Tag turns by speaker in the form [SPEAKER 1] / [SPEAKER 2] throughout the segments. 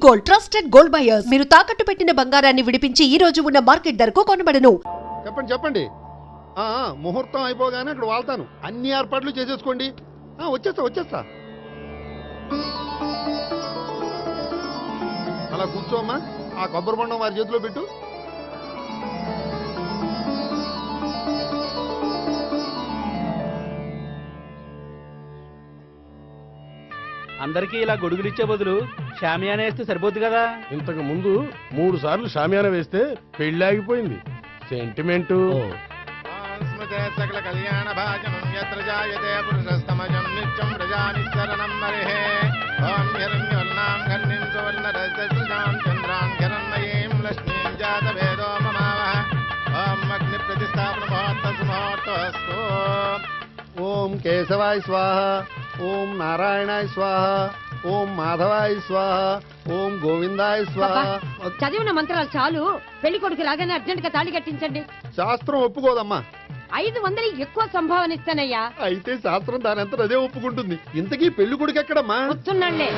[SPEAKER 1] Gold, trusted gold buyers. మీరు తాకట్టు పెట్టిన బంగారాన్ని విడిపించి ఈ రోజు ఉన్న మార్కెట్ ధరకు కొనబడను.
[SPEAKER 2] చెప్పండి చెప్పండి. ముహూర్తం అయిపోగానే అక్కడ వాళ్తాను. అన్ని ఏర్పాట్లు చేసేసుకోండి. వచ్చేస్తా. అలా కూర్చోమ్మా. ఆ కొబ్బరి బొండం వారి చేతిలో పెట్టు.
[SPEAKER 3] అందరికీ ఇలా గొడుగులు ఇచ్చే బదులు షామియానా వేస్తే సరిపోద్ది కదా.
[SPEAKER 4] ఇంతకు ముందు 3 సార్లు షామియానా వేస్తే పెళ్లి ఆగిపోయింది. సెంటిమెంట్.
[SPEAKER 2] సకల కళ్యాణ భాజనం యత్ర జాయతే పురుషస్తమజం నిత్యం ప్రజానిశరణం మరిహే. ఓం హిరణ్యవర్ణాం ఘర్ణిం సువర్ణరజసృజాం చంద్రాం హిరణ్మయీం లక్ష్మీం జాతవేదో మమావహ. ఓం అగ్ని ప్రతిష్టాపన ముహూర్తస్తు. ఓం కేశవాయ స్వాహ. ఓం నారాయణాయ స్వాహ. ఓం మాధవాయ స్వాహ. ఓం గోవిందాయ స్వాహ.
[SPEAKER 5] చదివిన మంత్రాలు చాలు. పెళ్లి కొడుకు రాగానే అర్జెంట్ గా తాళి కట్టించండి.
[SPEAKER 2] శాస్త్రం ఒప్పుకోదమ్మా.
[SPEAKER 5] 500 ఎక్కువ సంభావన ఇస్తానయ్యా.
[SPEAKER 2] అయితే శాస్త్రం దానంతా అదే ఒప్పుకుంటుంది. ఇంతకీ పెళ్లి కొడుకు ఎక్కడమ్మా?
[SPEAKER 5] వస్తున్నాళ్లే.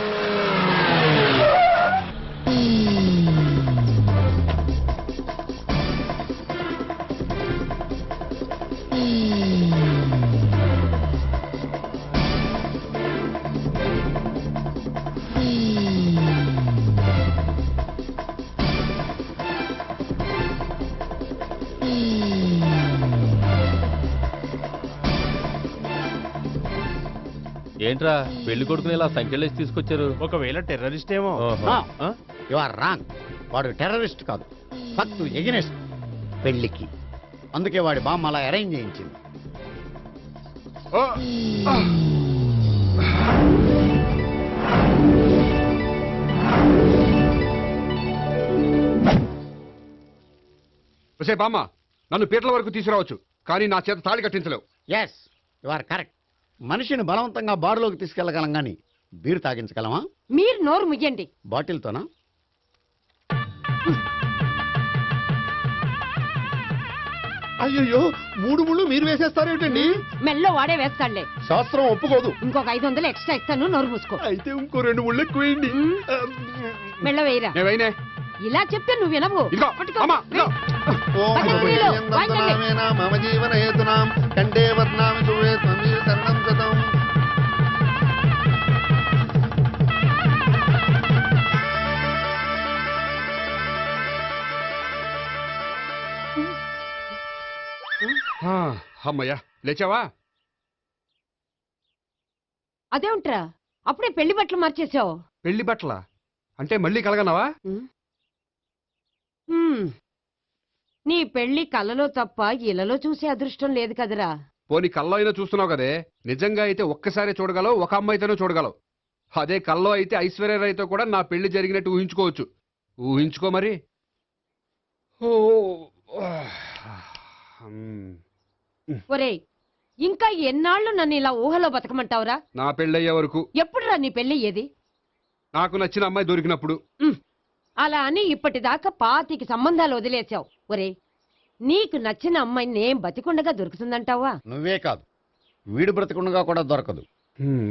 [SPEAKER 4] ఏంట్రా పెళ్లి కొడుకుని ఇలా సంఖ్యలేసి తీసుకొచ్చారు?
[SPEAKER 3] ఒకవేళ టెర్రరిస్ట్ ఏమో.
[SPEAKER 6] You are wrong. వాడు టెర్రరిస్ట్ కాదు, ఫక్తు ఎగనెస్ట్ పెళ్లికి. అందుకే వాడి బామ్మ అలా అరేంజ్ చేయించింది.
[SPEAKER 7] బామ్మ, నన్ను పీటల వరకు తీసుకురావచ్చు, కానీ నా చేత తాళి కట్టించలేవు.
[SPEAKER 6] Yes, you are correct. మనిషిని బలవంతంగా బారులోకి తీసుకెళ్లగలం గాని బీరు తాగించగలమా?
[SPEAKER 5] మీరు నోరు ముయ్యండి.
[SPEAKER 6] బాటిల్తోనా?
[SPEAKER 2] అయ్యో, 3 ముళ్ళు మీరు వేసేస్తారేమిటండి?
[SPEAKER 5] మెల్లో వాడే వేస్తాడులే.
[SPEAKER 2] శాస్త్రం ఒప్పుకోదు.
[SPEAKER 5] ఇంకొక 500 ఎక్స్ట్రా ఇస్తాను. నోరు మూసుకో.
[SPEAKER 2] అయితే ఇంకో 2 ముళ్ళు ఎక్కువేయండి.
[SPEAKER 5] మెల్ల వేయరా.
[SPEAKER 7] నేవైనే
[SPEAKER 5] ఇలా చెప్తే నువ్వు వినవు.
[SPEAKER 2] మమ జీవన హేతునాం కండే వర్ణామి శుభే తరుణం గతం.
[SPEAKER 7] అమ్మయ్యా, లేచావా?
[SPEAKER 5] అదేంట్రా అప్పుడే పెళ్లి బట్టలు మార్చేసావు?
[SPEAKER 7] పెళ్లి బట్టల అంటే మళ్ళీ కలగన్నావా?
[SPEAKER 5] నీ పెళ్లి కలలో తప్ప ఇలలో చూసే అదృష్టం లేదు కదరా.
[SPEAKER 7] పోనీ కల్లో అయినా చూస్తున్నావు కదే. నిజంగా అయితే ఒక్కసారి చూడగలవు, ఒక అమ్మాయితోనే చూడగలవు. అదే కల్లో అయితే ఐశ్వర్యరాయ్తో కూడా నా పెళ్లి జరిగినట్టు ఊహించుకోవచ్చు. ఊహించుకో మరి.
[SPEAKER 5] ఒరేయ్, ఇంకా ఎన్నాళ్ళు నన్ను ఇలా ఊహలో బతకమంటావురా?
[SPEAKER 7] నా పెళ్ళయ్యే వరకు.
[SPEAKER 5] ఎప్పుడురా నీ పెళ్లి ఏది?
[SPEAKER 7] నాకు నచ్చిన అమ్మాయి దొరికినప్పుడు.
[SPEAKER 5] అలా అని ఇప్పటిదాకా 25 సంబంధాలు వదిలేసావు. ఒరేయ్, నీకు నచ్చిన అమ్మాయి నేను బతికుండగా దొరుకుతుందంటావా?
[SPEAKER 6] నువ్వే కాదు, వీడు బ్రతికుండగా కూడా దొరకదు.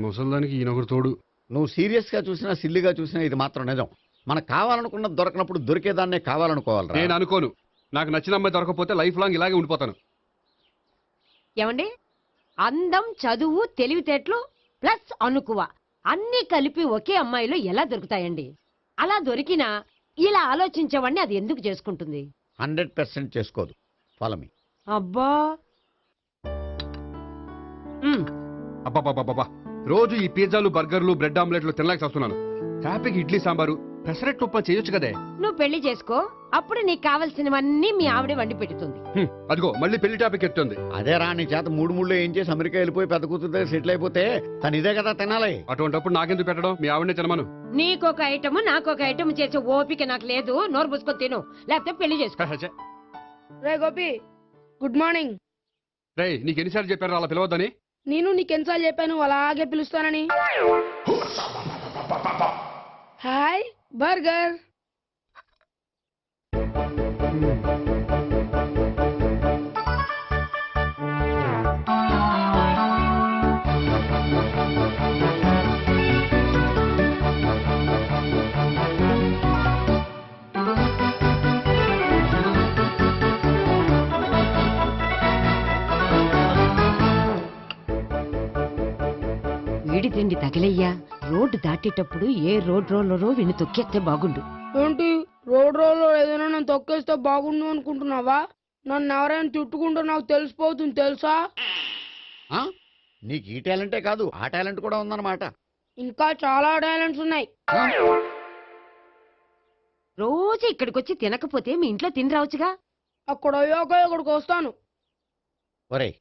[SPEAKER 7] ముసల్దానికి ఈయనొకరు తోడు.
[SPEAKER 6] నువ్వు సీరియస్ గా చూసినా సిల్లిగా చూసినా ఇది మాత్రం నిజం. మనకు కావాలనుకున్నది దొరకనప్పుడు దొరికేదాన్నే కావాలనుకోవాలి.
[SPEAKER 7] నేను అనుకోను. నాకు నచ్చిన అమ్మాయి దొరకపోతే లైఫ్ లాంగ్ ఇలాగే ఉండిపోతాను.
[SPEAKER 5] ఏమండి, అందం, చదువు, తెలివితేటలు ప్లస్ అనుకువ అన్నీ కలిపి ఒకే అమ్మాయిలో ఎలా దొరుకుతాయండి? అలా దొరికినా ఇలా ఆలోచించేవాడిని అది ఎందుకు చేసుకుంటుంది?
[SPEAKER 6] 100% చేసుకోదు. Follow me.
[SPEAKER 5] అబ్బా,
[SPEAKER 7] అబ్బాబాబాబా, రోజు ఈ పిజ్జాలు, బర్గర్లు, బ్రెడ్ ఆమ్లెట్లు తినలేక వస్తున్నాను. హ్యాపీకి ఇడ్లీ సాంబారు, పెసరెట్ ఉప్మా చేయొచ్చు కదే.
[SPEAKER 5] నువ్వు పెళ్లి చేసుకో, అప్పుడు నీకు కావలసినవన్నీ మీ ఆవిడే వండి పెడుతుంది.
[SPEAKER 7] అదిగో మళ్ళీ పెళ్లి టాపిక్ ఎత్తుంది.
[SPEAKER 6] అదే రా, నీ చేత 3 ముళ్ళు ఏం చేసి అమెరికా వెళ్ళిపోయి పెద్ద కూతురు దగ్గర సెటిల్ అయిపోతే తను ఇదే కదా తినాలి.
[SPEAKER 7] అటువంటిప్పుడు నాకెందుకు పెట్టడం? మీ ఆవిడనే తినమను.
[SPEAKER 5] నీకొక ఐటమ్ నాకొక ఐటమ్ చేసే ఓపిక నాకు లేదు. నోరు పుసుకొని తిను, లేకపోతే పెళ్లి చేసుకో.
[SPEAKER 8] రే గోపి, గుడ్ మార్నింగ్.
[SPEAKER 7] రే, నీకు ఎన్నిసార్లు చెప్పారు అలా పిలవద్దని?
[SPEAKER 8] నేను నీకెన్నిసార్లు చెప్పాను అలాగే పిలుస్తానని? Hi burger.
[SPEAKER 5] రెండు తగిలయ్యా. రోడ్డు దాటేటప్పుడు ఏ రోడ్ రోలరో విని తొక్కేస్తే బాగుండు.
[SPEAKER 8] ఏంటి రోడ్ రోల్లో ఏదైనా నన్ను తొక్కేస్తే బాగుండు అనుకుంటున్నావా? నన్ను ఎవరైనా తిట్టుకుంటే నాకు తెలిసిపోతుంది తెలుసా?
[SPEAKER 6] ఆ? నీకు ఈ టాలెంటే కాదు ఆ టాలెంట్ కూడా ఉందన్నమాట.
[SPEAKER 8] ఇంకా చాలా టాలెంట్స్ ఉన్నాయి.
[SPEAKER 6] ఆ?
[SPEAKER 5] రోజు ఇక్కడికొచ్చి తినకపోతే మీ ఇంట్లో తిని రావచ్చుగా.
[SPEAKER 8] అక్కడ అయ్యాక ఇక్కడికి వస్తాను.
[SPEAKER 6] ఒరేయ్,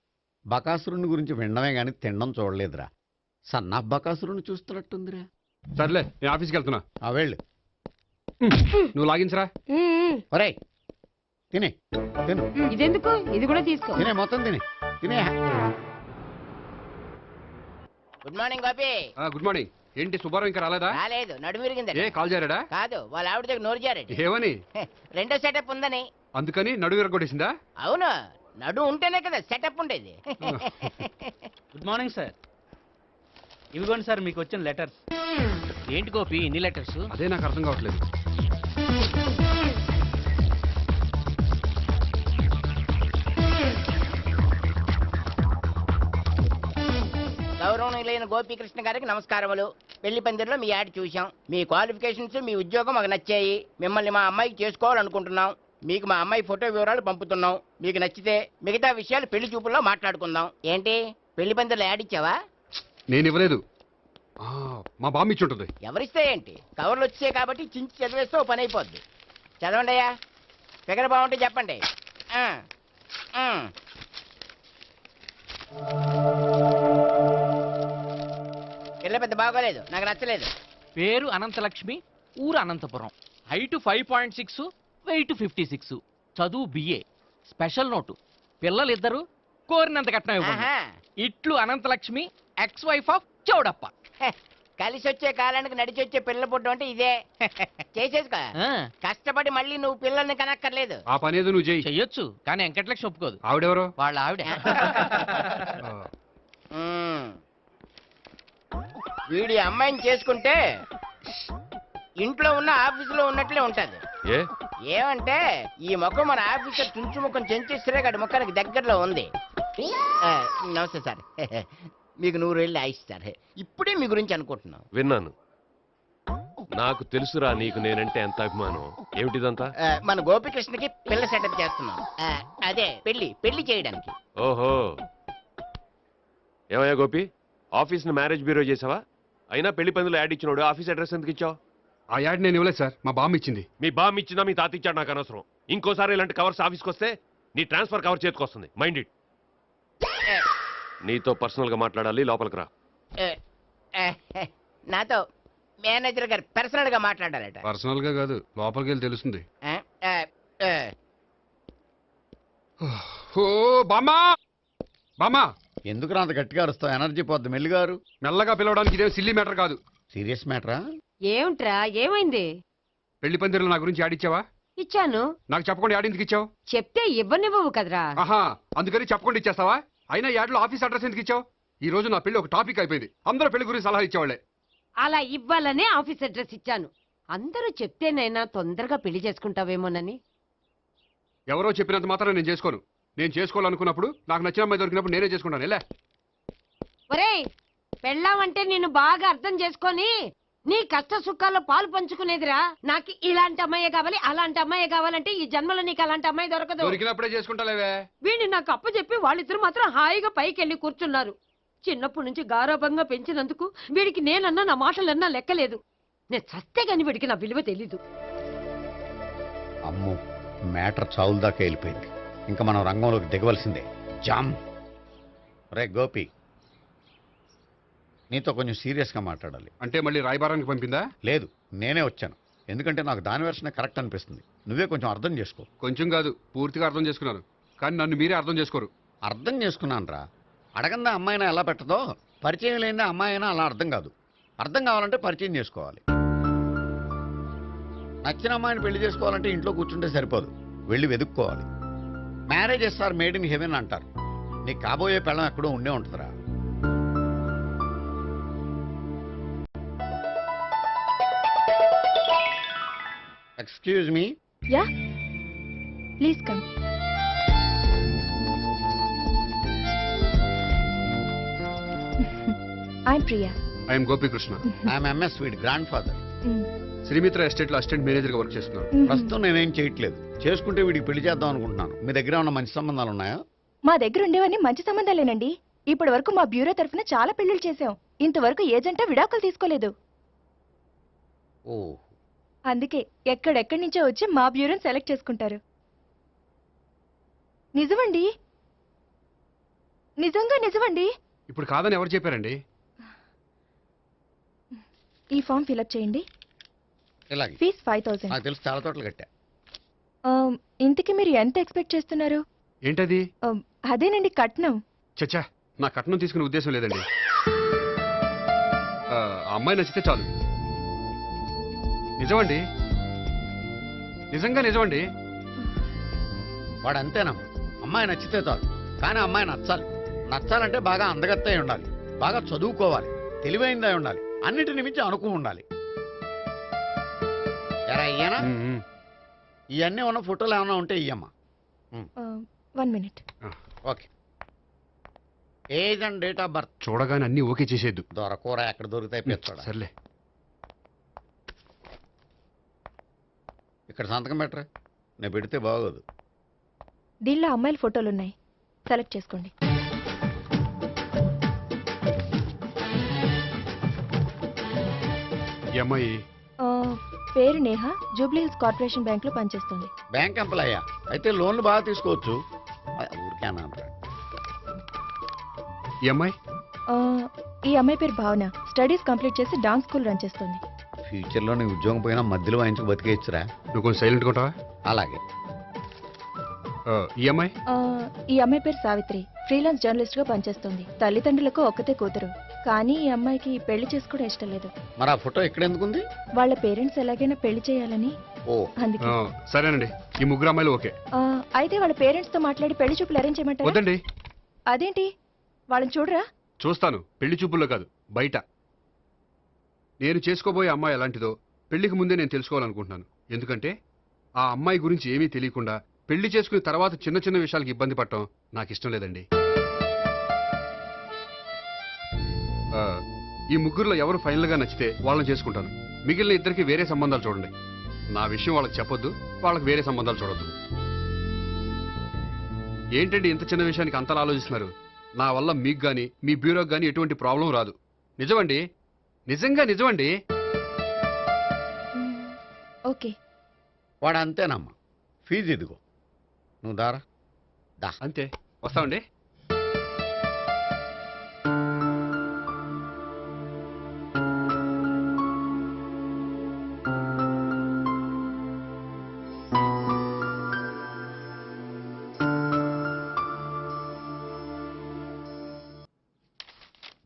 [SPEAKER 6] బకాసురుని గురించి వినడమే గాని తినడం చూడలేదురా. సన్నా బకాసురుని చూస్తున్నట్టుందిరా.
[SPEAKER 7] సర్లే నేను ఆఫీస్కి వెళ్తున్నా.
[SPEAKER 6] ఆ వెళ్ళు.
[SPEAKER 7] నువ్వు లాగించరా.
[SPEAKER 6] ఒరేయ్ తినే తిను
[SPEAKER 5] ఇదెందుకు? ఇది కూడా తీసుకో.
[SPEAKER 6] తినే మొత్తం తినే.
[SPEAKER 9] Good morning Gopi.
[SPEAKER 7] Good morning. ఏంటి సుబ్బారావు ఇంకా రాలేదా?
[SPEAKER 9] రాలేదు, నడుము విరిగింది.
[SPEAKER 7] ఏ కాల్ జారాడా?
[SPEAKER 9] కాదు, వాళ్ళ ఆవిడ దగ్గర నోరు జారాడు.
[SPEAKER 7] ఏమని?
[SPEAKER 9] రెండో సెటప్ ఉందని.
[SPEAKER 7] అందుకని నడువు విరగొట్టేసిందా?
[SPEAKER 9] అవును, నడు ఉంటేనే కదా సెటప్ ఉండేది.
[SPEAKER 3] Good morning sir. ఇవిగోండి సార్ మీకు వచ్చిన లెటర్స్. ఏంటి గోపి ఇన్ని లెటర్స్?
[SPEAKER 7] అదే నాకు అర్థం కావట్లేదు.
[SPEAKER 9] గౌరవనీయులైన గోపీకృష్ణ గారికి నమస్కారములు. పెళ్లి పందిరిలో మీ యాడ్ చూశాం. మీ క్వాలిఫికేషన్స్, మీ ఉద్యోగం మాకు నచ్చాయి. మిమ్మల్ని మా అమ్మాయికి చేసుకోవాలనుకుంటున్నాం. మీకు మా అమ్మాయి ఫోటో వివరాలు పంపుతున్నాం. మీకు నచ్చితే మిగతా విషయాలు పెళ్లి చూపుల్లో మాట్లాడుకుందాం. ఏంటి పెళ్లి పందిరిలో యాడ్ ఇచ్చావా?
[SPEAKER 7] నేను ఇవ్వలేదు. మా బామ్మ ఇచ్చి ఉంటుంది.
[SPEAKER 9] ఎవరిస్తే ఏంటి, కవర్లు వచ్చాయి కాబట్టి చించి చదివేస్తే ఓ పని అయిపోద్ది. చదవండి అయ్యా, ఫిగర్ బాగుంటే చెప్పండి. పిల్ల పెద్ద బాగోలేదు, నాకు నచ్చలేదు.
[SPEAKER 3] పేరు అనంతలక్ష్మి, ఊరు అనంతపురం, హైట్ 5.6, వెయిట్ 56, చదువు బిఏ, స్పెషల్ నోటు పిల్లలిద్దరు, కోరినంత కట్నం ఇవ్వండి.
[SPEAKER 9] ఆహా.
[SPEAKER 3] ఇట్లు Ananthalakshmi, ex wife of Choudappa.
[SPEAKER 9] హె, కలిసి వచ్చే కాలానికి నడిచి వచ్చే పిల్ల పుట్టడం అంటే ఇదే. చేసేసుకో, కష్టపడి మళ్ళీ నువ్వు పిల్లల్ని కనక్కర్లేదు.
[SPEAKER 7] ఆ పని ఏదో నువ్వు చేయి.
[SPEAKER 3] చెయ్యొచ్చు, కానీ వెంకటలక్ష్మి ఒప్పుకోదు.
[SPEAKER 7] ఆవిడెవరో?
[SPEAKER 3] వాళ్ళ ఆవిడ.
[SPEAKER 9] వీడి అమ్మాయిని చేసుకుంటే ఇంట్లో ఉన్న ఆఫీసులో ఉన్నట్లే ఉంటది. ఏమంటే ఈ ముఖం మన ఆఫీసర్ తుంచు ముఖం చెంచేశ్వరే గడి ముఖానికి దగ్గరలో ఉంది. నమస్తే సార్. మీకు 100 ఏళ్ళు ఆయుష్ సార్. ఇప్పుడే మీ గురించి అనుకుంటున్నాం.
[SPEAKER 10] విన్నాను. నాకు తెలుసురా నీకు నేనంటే ఎంత అభిమానం. ఏమిటిదంతా?
[SPEAKER 9] మన గోపికృష్ణకి పిల్ల సెటప్ చేస్తున్నాం. అదే పెళ్లి చేయడానికి.
[SPEAKER 10] ఓహో, ఏమయ్యా గోపి, ఆఫీస్ ని మ్యారేజ్ బ్యూరో చేసావా? అయినా పెళ్లి పందులో యాడ్ ఇచ్చినోడు ఆఫీస్ అడ్రస్ ఎందుకు ఇచ్చావు?
[SPEAKER 7] ఆ యాడ్ నేను ఇవ్వలేదు సార్, మా బామ్మ ఇచ్చింది.
[SPEAKER 10] మీ బామ్మ ఇచ్చిందా మీ తాత ఇచ్చాడు నాకు అనవసరం. ఇంకోసారి ఇలాంటి కవర్స్ ఆఫీస్కి వస్తే నీ ట్రాన్స్ఫర్ కవర్ చేతికొస్తుంది. Mind it. నీతో పర్సనల్ గా మాట్లాడాలి, లోపలికి రా.
[SPEAKER 9] నాతో మేనేజర్ గారు పర్సనల్ గా మాట్లాడాలట.
[SPEAKER 7] పర్సనల్ గా కాదు, లోపలికి వెళ్ళి తెలుస్తుంది. ఓ బామ్మా, బామ్మా
[SPEAKER 6] ఎందుకు అంత గట్టిగా అరుస్తావు? ఎనర్జీ పోద్ది. మెల్లిగారు.
[SPEAKER 7] మెల్లగా పిలవడానికి ఇదేం సిల్లీ మ్యాటర్ కాదు.
[SPEAKER 6] సీరియస్ మ్యాటరా?
[SPEAKER 5] ఏమిట్రా, ఏమైంది?
[SPEAKER 7] పెళ్లి పందిరిలో నా గురించి యాడ్ ఇచ్చావా?
[SPEAKER 5] ఇచ్చాను.
[SPEAKER 7] నాకు చెప్పకుండా యాడ్ ఎందుకు ఇచ్చావు?
[SPEAKER 5] చెప్తే ఇవ్వనివ్వవు కదరా.
[SPEAKER 7] ఆహా, అందుకని చెప్పకుండా ఇచ్చేస్తావా? అయినా యాడ్లో ఆఫీస్ అడ్రస్ ఎందుకు ఇచ్చావు? ఈ రోజు నా పెళ్లి ఒక టాపిక్ అయిపోయింది. అందరూ పెళ్లి గురించి సలహా ఇచ్చేవాళ్లే.
[SPEAKER 5] అలా ఇవ్వాలనే ఆఫీస్ అడ్రస్ ఇచ్చాను. అందరూ చెప్తేనైనా తొందరగా పెళ్లి చేసుకుంటావేమోనని.
[SPEAKER 7] ఎవరో చెప్పినంత మాత్రం నేను చేసుకోను. నేను చేసుకోవాలనుకున్నప్పుడు, నాకు నచ్చిన అమ్మాయి దొరికినప్పుడు నేనే చేసుకుంటాను. ఎలా?
[SPEAKER 5] ఒరేయ్, పెళ్ళామంటే నిన్ను బాగా అర్థం చేసుకొని నీ కష్ట సుఖాల్లో పాలు పంచుకునేదిరా. నాకు ఇలాంటి అమ్మాయి కావాలి, అలాంటి అమ్మాయి కావాలంటే ఈ జన్మలో నీకు అలాంటి అమ్మాయి దొరకదు.
[SPEAKER 7] దొరికినప్పుడే చేసుకుంటాలేవే.
[SPEAKER 5] వీడిని నాకు అప్పచెప్పి వాళ్ళిద్దరు మాత్రం హాయిగా పైకి వెళ్ళి కూర్చున్నారు. చిన్నప్పటి నుంచి గారాభంగా పెంచినందుకు వీడికి నేనన్నా నా మాటలన్నా లెక్కలేదు. నేను చస్తే గాని వీడికి నా విలువ తెలీదు.
[SPEAKER 6] అమ్మో, మ్యాటర్ చావుల దాకా వెళ్ళిపోయింది. ఇంకా మనం రంగంలోకి దిగవలసిందే. జామ్. రే గోపి, నీతో కొంచెం సీరియస్గా మాట్లాడాలి.
[SPEAKER 7] అంటే మళ్ళీ రాయబారానికి పంపిందా?
[SPEAKER 6] లేదు, నేనే వచ్చాను. ఎందుకంటే నాకు దాని వెర్షనే కరెక్ట్ అనిపిస్తుంది. నువ్వే కొంచెం అర్థం చేసుకో.
[SPEAKER 7] కొంచెం కాదు, పూర్తిగా అర్థం చేసుకున్నాను. కానీ నన్ను మీరే అర్థం చేసుకోరు.
[SPEAKER 6] అర్థం చేసుకున్నాను రా. అడగందా అమ్మాయినా ఎలా పెట్టదో, పరిచయం లేని అమ్మాయి అయినా అలా అర్థం కాదు. అర్థం కావాలంటే పరిచయం చేసుకోవాలి. నచ్చిన అమ్మాయిని పెళ్లి చేసుకోవాలంటే ఇంట్లో కూర్చుంటే సరిపోదు, వెళ్ళి వెతుక్కోవాలి. Marriages are made in heaven అంటారు. నీకు కాబోయే పెళ్ళం ఎక్కడో ఉండే ఉంటుందిరా. Excuse me.
[SPEAKER 11] Yeah, please come. I'm Priya.
[SPEAKER 7] I'm Gopikrishna.
[SPEAKER 6] I'm MS sweet grand father.
[SPEAKER 7] Srimitra estate లో అసిస్టెంట్ మేనేజర్ గా వర్క్ చేస్తున్నాను.
[SPEAKER 6] ప్రస్తుతం నేనేం చేయట్లేదు. చేసుకుంటే వీడికి పెళ్లి చేద్దాం అనుకుంటున్నాను. మీ దగ్గర ఉన్న మంచి సంబంధాలు ఉన్నాయా?
[SPEAKER 11] మా దగ్గర ఉండేవన్నీ మంచి సంబంధాలేనండి. ఇప్పటి వరకు మా బ్యూరో తరఫున చాలా పెళ్లిళ్ళు చేశాం. ఇంతవరకు ఏజెంటా విడాకులు తీసుకోలేదు.
[SPEAKER 6] ఓ,
[SPEAKER 11] అందుకే ఎక్కడెక్కడి నుంచో వచ్చి మా బ్యూరోని సెలెక్ట్ చేసుకుంటారు. నిజమండి, నిజంగా నిజమండి.
[SPEAKER 7] ఇప్పుడు కాదని ఎవరు చెప్పారండి?
[SPEAKER 11] ఈ ఫామ్ ఫిలప్ చేయండి.
[SPEAKER 6] ఇలాగే
[SPEAKER 11] ఫీజ్ 5000.
[SPEAKER 6] నాకు తెలుసు, చాలా తోటలు కట్టా.
[SPEAKER 11] ఇంతకీ మీరు ఎంత ఎక్స్పెక్ట్ చేస్తున్నారు?
[SPEAKER 7] ఏంటది?
[SPEAKER 11] అదేనండి కట్నం.
[SPEAKER 7] చచ్చా, నా కట్నం తీసుకునే ఉద్దేశం లేదండి. ఆ అమ్మాయి నచ్చితే చాలు. నిజమండి, నిజంగా నిజమండి.
[SPEAKER 6] వాడు అంతేనమ్మా, అమ్మాయి నచ్చితే చాలు. కానీ అమ్మాయి నచ్చాలి. నచ్చాలంటే బాగా అందగత్తే ఉండాలి, బాగా చదువుకోవాలి, తెలివైందై ఉండాలి, అన్నిటిని మించి అనుకు ఉండాలి. ఎరా ఇయ్యనా? ఇవన్నీ ఉన్న ఫోటోలు ఏమైనా ఉంటే ఇయ్యమ్మా.
[SPEAKER 11] 1 minute.
[SPEAKER 6] Okay. Age and date of birth
[SPEAKER 7] చూడగానే అన్ని ఓకే చేసేద్దు.
[SPEAKER 6] దొరకూర ఎక్కడ దొరుకుతాయి పెంచాడు.
[SPEAKER 7] సర్లే.
[SPEAKER 6] ఇక్కడ సంతకం పెట్టరా, నేను పెడితే బాగోదు.
[SPEAKER 11] దీనిలో అమ్మాయిల ఫోటోలు ఉన్నాయి, సెలెక్ట్ చేసుకోండి.
[SPEAKER 7] ఈ అమ్మాయి
[SPEAKER 11] పేరు Neha, Jubilee hills corporation bank లో పనిచేస్తుంది.
[SPEAKER 6] బ్యాంక్ ఎంప్లాయ్ అయితే లోన్లు బాగా తీసుకోవచ్చు. ఊరికేనా?
[SPEAKER 7] ఈ అమ్మాయి
[SPEAKER 11] ఈ అమ్మాయి పేరు భావన, స్టడీస్ కంప్లీట్ చేసి డాన్స్ స్కూల్ రన్ చేస్తుంది.
[SPEAKER 6] ఫ్యూచర్లో నీ ఉద్యోగం పోయినా మధ్యలో వాయించుకు బతికేయచ్చురా.
[SPEAKER 7] నువ్వు కొంచెం సైలెంట్ ఉంటావా?
[SPEAKER 6] అలాగే.
[SPEAKER 7] ఈ అమ్మాయి
[SPEAKER 11] ఈ అమ్మాయి పేరు సావిత్రి, ఫ్రీలాన్స్ జర్నలిస్ట్ గా పనిచేస్తుంది. తల్లిదండ్రులకు ఒక్కతే కూతురు, కానీ ఈ అమ్మాయికి పెళ్లి చేసుకోవడం ఇష్టం లేదు.
[SPEAKER 6] మరి ఆ ఫోటో ఎక్కడ ఎందుకుంది?
[SPEAKER 11] వాళ్ళ పేరెంట్స్ ఎలాగైనా పెళ్లి చేయాలని.
[SPEAKER 6] ఓ,
[SPEAKER 11] అందుకే.
[SPEAKER 7] సరేనండి, ఈ ముగ్గురు అమ్మాయిలు ఓకే.
[SPEAKER 11] అయితే వాళ్ళ పేరెంట్స్ తో మాట్లాడి పెళ్లి చూపులు అరేంజ్ చేయమంటారా?
[SPEAKER 7] వద్దండి.
[SPEAKER 11] అదేంటి, వాళ్ళని చూడరా?
[SPEAKER 7] చూస్తాను, పెళ్లి చూపుల్లో కాదు, బయట. నేను చేసుకోబోయే అమ్మాయి ఎలాంటిదో పెళ్లికి ముందే నేను తెలుసుకోవాలనుకుంటున్నాను. ఎందుకంటే ఆ అమ్మాయి గురించి ఏమీ తెలియకుండా పెళ్లి చేసుకుని తర్వాత చిన్న చిన్న విషయాలకు ఇబ్బంది పడటం నాకు ఇష్టం లేదండి. ఈ ముగ్గురులో ఎవరు ఫైనల్ గా నచ్చితే వాళ్ళని చేసుకుంటాను. మిగిలిన ఇద్దరికి వేరే సంబంధాలు చూడండి. నా విషయం వాళ్ళకి చెప్పొద్దు, వాళ్ళకి వేరే సంబంధాలు చూడొద్దు. ఏంటండి ఇంత చిన్న విషయానికి అంతలా ఆలోచిస్తున్నారు? నా వల్ల మీకు గాని మీ బ్యూరోకి గాని ఎటువంటి ప్రాబ్లం రాదు. నిజమండి, నిజంగా నిజమండి.
[SPEAKER 11] ఓకే.
[SPEAKER 6] వాడు అంతేనమ్మా. ఫీజు ఇదిగో, నువ్వు దారా. దా.
[SPEAKER 7] అంతే, వస్తామండి.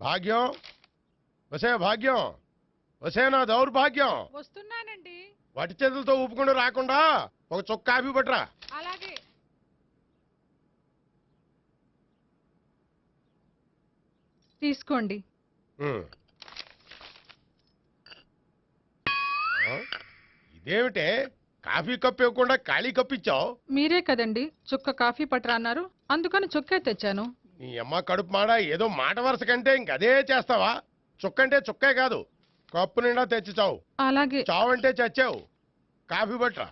[SPEAKER 4] భాగ్యం, వసే భాగ్యం, వసే నా దౌర్భాగ్యం.
[SPEAKER 8] వస్తున్నానండి.
[SPEAKER 4] వటి చేతులతో ఊపుకుండా రాకుండా ఒక చుక్క కాఫీ పట్టరా.
[SPEAKER 8] అలాగే. తీసుకోండి.
[SPEAKER 4] ఇదేమిటే కాఫీ కప్పు ఇవ్వకుండా ఖాళీ కప్పు ఇచ్చావు?
[SPEAKER 8] మీరే కదండి చుక్క కాఫీ పట్టరా అన్నారు, అందుకని చుక్కే తెచ్చాను.
[SPEAKER 4] నీ అమ్మ కడుపు మాడ, ఏదో మాట వరుస కంటే ఇంకదే చేస్తావా? చుక్కంటే చుక్కే కాదు, కప్పు నిండా తెచ్చి చావు.
[SPEAKER 8] అలాగే.
[SPEAKER 4] చావంటే చచ్చావు. కాఫీ పట్టరా.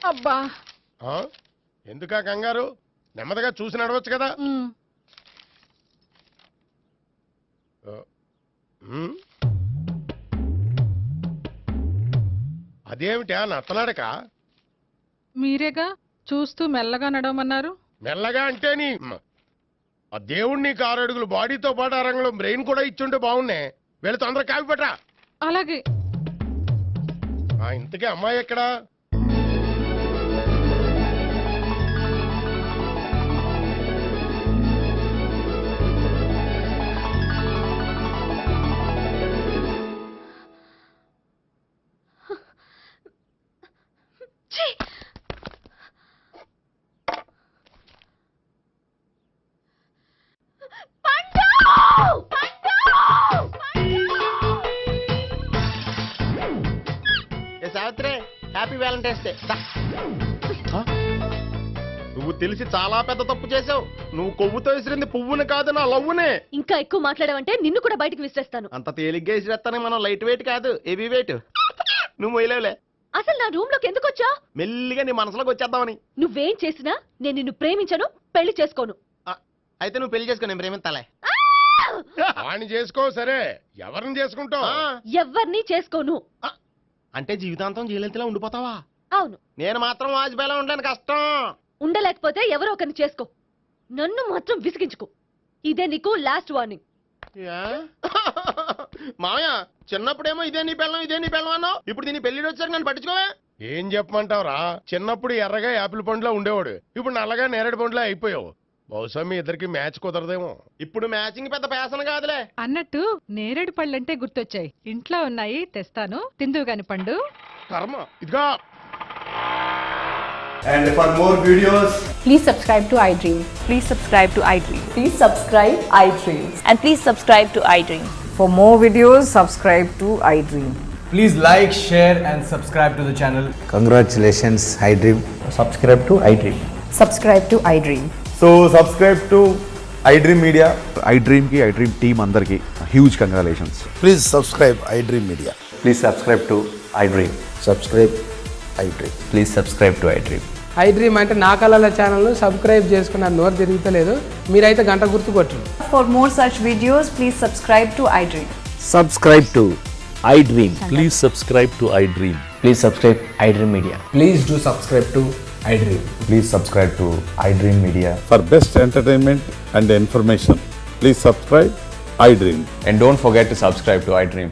[SPEAKER 8] అబ్బా,
[SPEAKER 4] ఎందుకా కంగారు? నెమ్మదిగా చూసి నడవచ్చు కదా. అదేమిటా నత్తనాడక?
[SPEAKER 8] మీరేగా చూస్తూ మెల్లగా నడవమన్నారు.
[SPEAKER 4] మెల్లగా అంటే నీ ఆ దేవుడు నీకు 6 అడుగులు బాడీతో పాటు ఆ రంగంలో బ్రెయిన్ కూడా ఇచ్చుంటే బాగున్నే. వెళ్ళి తొందర కాఫీ పట్టరా.
[SPEAKER 8] అలాగే.
[SPEAKER 4] ఇంతకీ అమ్మాయి ఎక్కడా?
[SPEAKER 9] Savitri, happy Valentine's day.
[SPEAKER 4] నువ్వు తెలిసి చాలా పెద్ద తప్పు చేసావు. నువ్వు కొవ్వుతో విసిరింది పువ్వుని కాదు, నా లవ్వునే.
[SPEAKER 11] ఇంకా ఎక్కువ మాట్లాడావంటే నిన్ను కూడా బయటకు విసిరేస్తాను.
[SPEAKER 4] అంత తేలిగ్గా విసిరేస్తానే, మనం లైట్ వెయిట్ కాదు, హెవీ వెయిట్. నువ్వు మొయ్యలేవులే.
[SPEAKER 11] అసలు నా రూమ్ లోకి ఎందుకు వచ్చా?
[SPEAKER 4] మెల్లిగా నీ మనసులోకి వచ్చేద్దామని.
[SPEAKER 11] నువ్వేం చేసినా నేను నిన్ను ప్రేమించను, పెళ్లి చేసుకోను.
[SPEAKER 4] అయితే నువ్వు పెళ్లి చేసుకో, నేను ప్రేమిస్తాలే. వాణ్ణి చేసుకో. సరే, ఎవరిని చేసుకుంటావు?
[SPEAKER 11] ఎవ్వరిని చేసుకోను.
[SPEAKER 4] అంటే జీవితాంతం జయలలితలా ఉండిపోతావా?
[SPEAKER 11] అవును.
[SPEAKER 4] నేను మాత్రం వాజ్పేయిలా ఉండలేను, కష్టం.
[SPEAKER 11] ఉండలేకపోతే ఎవరో ఒకరిని చేసుకో, నన్ను మాత్రం విసిగించుకో. ఇదే నీకు లాస్ట్ వార్నింగ్.
[SPEAKER 4] మామయ్య, చిన్నప్పుడేమో ఇదే నీ పెళ్ళం అన్నావు, ఇప్పుడు దీని పెళ్లికి వచ్చారు, నన్ను పట్టించుకోవే. ఏం చెప్పమంటావురా? చిన్నప్పుడు ఎర్రగా యాపిల్ పండులో ఉండేవాడు, ఇప్పుడు నల్లగా నేరేడు పండులో అయిపోయావు. బహుశా మీ ఇద్దరికి మ్యాచ్ కుదరదేమో. ఇప్పుడు మ్యాచింగ్ పెద్ద ఫ్యాషన్ కాదులే.
[SPEAKER 12] అన్నట్టు నేరేడు పళ్ళంటే గుర్తొచ్చాయి. ఇంట్లో ఉన్నాయి, తెస్తాను, తిందువు గాని పండు.
[SPEAKER 4] కర్మ, ఇదిగా.
[SPEAKER 13] And for more videos,
[SPEAKER 14] please subscribe to iDream.
[SPEAKER 11] Please subscribe to iDream.
[SPEAKER 14] Please subscribe iDream.
[SPEAKER 11] And please subscribe to iDream.
[SPEAKER 14] For more videos, subscribe to iDream.
[SPEAKER 13] please like, share and subscribe to the channel.
[SPEAKER 15] Congratulations, iDream.
[SPEAKER 13] Subscribe to iDream.
[SPEAKER 14] Subscribe to iDream.
[SPEAKER 13] So subscribe to iDream Media.
[SPEAKER 15] iDream ki iDream team andarki huge congratulations.
[SPEAKER 4] Please subscribe iDream Media.
[SPEAKER 15] Please subscribe to iDream.
[SPEAKER 4] Subscribe iDream.
[SPEAKER 15] Please subscribe to iDream.
[SPEAKER 12] iDream అంటే నా కళల channel subscribe చేసుకున్న నోరు తిరుగుతలేదు. మీరైతే గంట గుర్తు కొట్టండి.
[SPEAKER 14] For more such videos, please subscribe to iDream.
[SPEAKER 15] Subscribe to iDream. Please subscribe to iDream.
[SPEAKER 13] Please subscribe iDream Media. Please do subscribe to iDream.
[SPEAKER 15] Please subscribe to iDream Media.
[SPEAKER 16] For best entertainment and information, please subscribe iDream.
[SPEAKER 15] And don't forget to subscribe to iDream.